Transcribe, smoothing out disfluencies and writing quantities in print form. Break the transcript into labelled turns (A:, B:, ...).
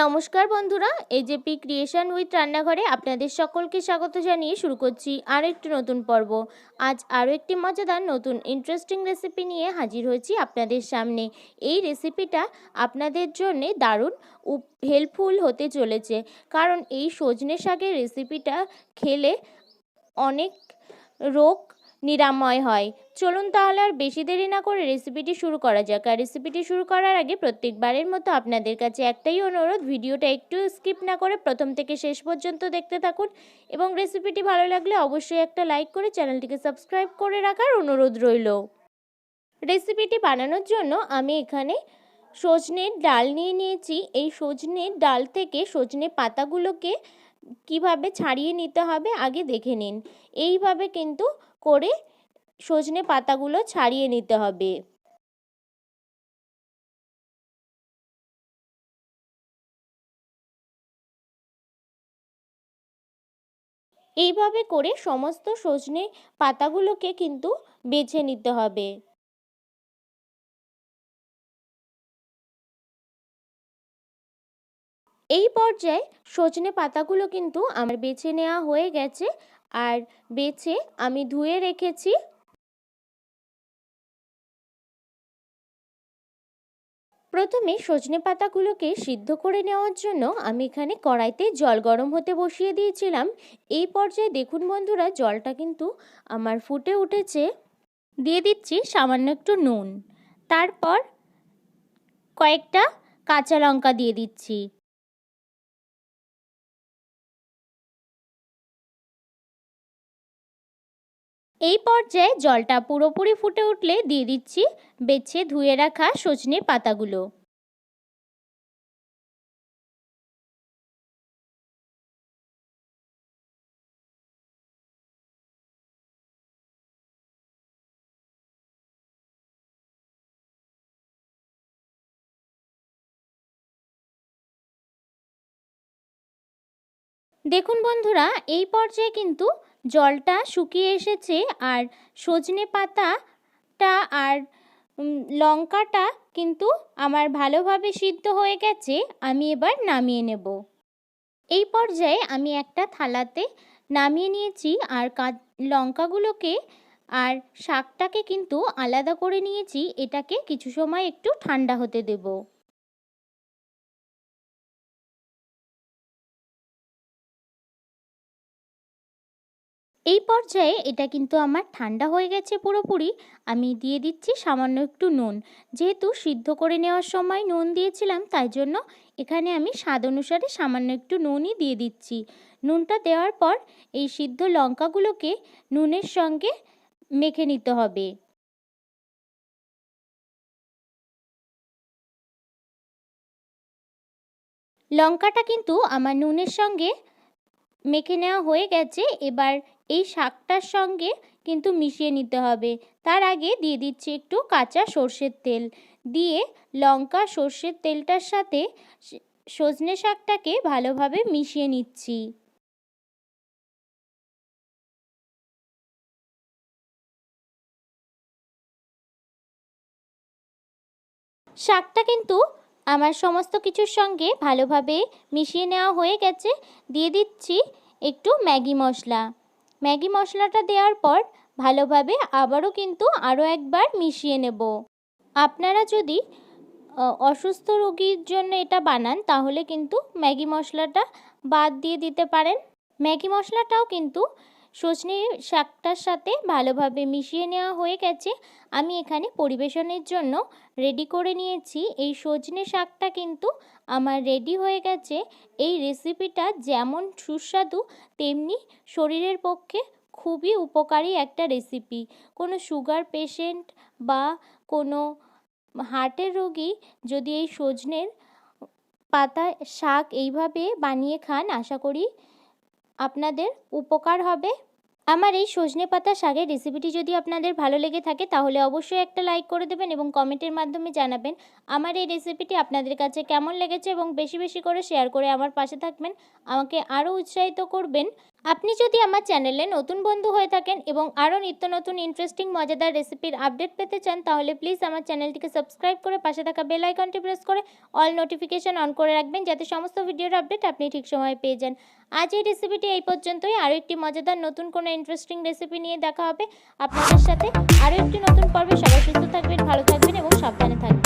A: নমস্কার বন্ধুরা, AJP creation with রান্নাঘরে আপনাদের সকলকে স্বাগত জানিয়ে শুরু করছি আর একটি নতুন পর্ব। আজ আরও একটি মজাদার নতুন ইন্টারেস্টিং রেসিপি নিয়ে হাজির হয়েছি আপনাদের সামনে। এই রেসিপিটা আপনাদের জন্যে দারুণ হেল্পফুল হতে চলেছে, কারণ এই সজনে শাকের রেসিপিটা খেলে অনেক রোগ নিরাময় হয়। চলুন তাহলে আর বেশি দেরি না করে রেসিপিটি শুরু করা যাক। আর রেসিপিটি শুরু করার আগে প্রত্যেকবারের মতো আপনাদের কাছে একটাই অনুরোধ, ভিডিওটা একটু স্কিপ না করে প্রথম থেকে শেষ পর্যন্ত দেখতে থাকুন এবং রেসিপিটি ভালো লাগলে অবশ্যই একটা লাইক করে চ্যানেলটিকে সাবস্ক্রাইব করে রাখার অনুরোধ রইল। রেসিপিটি বানানোর জন্য আমি এখানে সজনের ডাল নিয়ে নিয়েছি। এই সজনের ডাল থেকে সজনে পাতাগুলোকে কিভাবে ছাড়িয়ে নিতে হবে আগে দেখে নিন। এইভাবে কিন্তু করে সজনে পাতাগুলো ছাড়িয়ে নিতে হবে। এইভাবে করে সমস্ত সজনে পাতাগুলোকে কিন্তু বেছে নিতে হবে। এই পর্যায়ে সজনে পাতাগুলো কিন্তু আমার বেছে নেওয়া হয়ে গেছে, আর বেছে আমি ধুয়ে রেখেছি। প্রথমে সজনে পাতাগুলোকে সিদ্ধ করে নেওয়ার জন্য আমি এখানে কড়াইতে জল গরম হতে বসিয়ে দিয়েছিলাম। এই পর্যায়ে দেখুন বন্ধুরা, জলটা কিন্তু আমার ফুটে উঠেছে। দিয়ে দিচ্ছি সামান্য একটু নুন, তারপর কয়েকটা কাঁচা লঙ্কা দিয়ে দিচ্ছি। এই পর্যায়ে জলটা পুরোপুরি ফুটে উঠলে দিয়ে দিচ্ছি বেছে ধুয়ে রাখা সজনে পাতাগুলো। দেখুন বন্ধুরা, এই পর্যায়ে কিন্তু জলটা শুকিয়ে এসেছে, আর সজনে পাতাটা আর লঙ্কাটা কিন্তু আমার ভালোভাবে সিদ্ধ হয়ে গেছে। আমি এবার নামিয়ে নেব। এই পর্যায়ে আমি একটা থালাতে নামিয়ে নিয়েছি, আর লঙ্কাগুলোকে আর শাকটাকে কিন্তু আলাদা করে নিয়েছি। এটাকে কিছু সময় একটু ঠান্ডা হতে দেব। এই পর্যায়ে এটা কিন্তু আমার ঠান্ডা হয়ে গেছে পুরোপুরি। আমি দিয়ে দিচ্ছি সামান্য একটু নুন। যেহেতু সিদ্ধ করে নেওয়ার সময় নুন দিয়েছিলাম, তাই জন্য এখানে আমি স্বাদ অনুসারে সামান্য একটু নুনই দিয়ে দিচ্ছি। নুনটা দেওয়ার পর এই সিদ্ধ লঙ্কাগুলোকে নুনের সঙ্গে মেখে নিতে হবে। লঙ্কাটা কিন্তু আমার নুনের সঙ্গে মেখে নেওয়া হয়ে গেছে। এবার এই শাকটার সঙ্গে কিন্তু মিশিয়ে নিতে হবে। তার আগে দিয়ে দিচ্ছি একটু কাঁচা সর্ষের তেল। দিয়ে লঙ্কা সর্ষের তেলটার সাথে সজনে শাকটাকে ভালোভাবে মিশিয়ে নিচ্ছি। শাকটা কিন্তু আমার সমস্ত কিছুর সঙ্গে ভালোভাবে মিশিয়ে নেওয়া হয়ে গেছে। দিয়ে দিচ্ছি একটু ম্যাগি মশলা। ম্যাগি মশলাটা দেওয়ার পর ভালোভাবে আবারও কিন্তু আরও একবার মিশিয়ে নেব। আপনারা যদি অসুস্থ রোগীর জন্য এটা বানান, তাহলে কিন্তু ম্যাগি মশলাটা বাদ দিয়ে দিতে পারেন। ম্যাগি মশলাটাও কিন্তু সজনে শাকটার সাথে ভালোভাবে মিশিয়ে নেওয়া হয়ে গেছে। আমি এখানে পরিবেশনের জন্য রেডি করে নিয়েছি। এই সজনে শাকটা কিন্তু আমার রেডি হয়ে গেছে। এই রেসিপিটা যেমন সুস্বাদু, তেমনি শরীরের পক্ষে খুবই উপকারী একটা রেসিপি। কোনো সুগার পেশেন্ট বা কোনো হার্টের রোগী যদি এই সজনের পাতা শাক এইভাবে বানিয়ে খান, আশা করি আপনাদের উপকার হবে। আমার এই সজনে পাতা শাকের রেসিপিটি যদি আপনাদের ভালো লেগে থাকে, তাহলে অবশ্যই একটা লাইক করে দেবেন এবং কমেন্টের মাধ্যমে জানাবেন আমার এই রেসিপিটি আপনাদের কাছে কেমন লেগেছে, এবং বেশি বেশি করে শেয়ার করে আমার পাশে থাকবেন, আমাকে আরও উৎসাহিত করবেন আপনি যদি আমার চ্যানেলে নতুন বন্ধু হয়ে থাকেন এবং আরও নিত্য নতুন ইন্টারেস্টিং মজাদার রেসিপির আপডেট পেতে চান, তাহলে প্লিজ আমার চ্যানেলটিকে সাবস্ক্রাইব করে পাশে থাকা বেল আইকনটি প্রেস করে অল নোটিফিকেশন অন করে রাখবেন, যাতে সমস্ত ভিডিওর আপডেট আপনি ঠিক সময়ে পেয়ে যান। আজ এই রেসিপিটি এই পর্যন্তই। আরও একটি মজাদার নতুন কোনো ইন্টারেস্টিং রেসিপি নিয়ে দেখা হবে আপনাদের সাথে আরও একটি নতুন পর্বে। সবাই সুস্থ থাকবেন, ভালো থাকবেন এবং সাবধানে থাকবেন।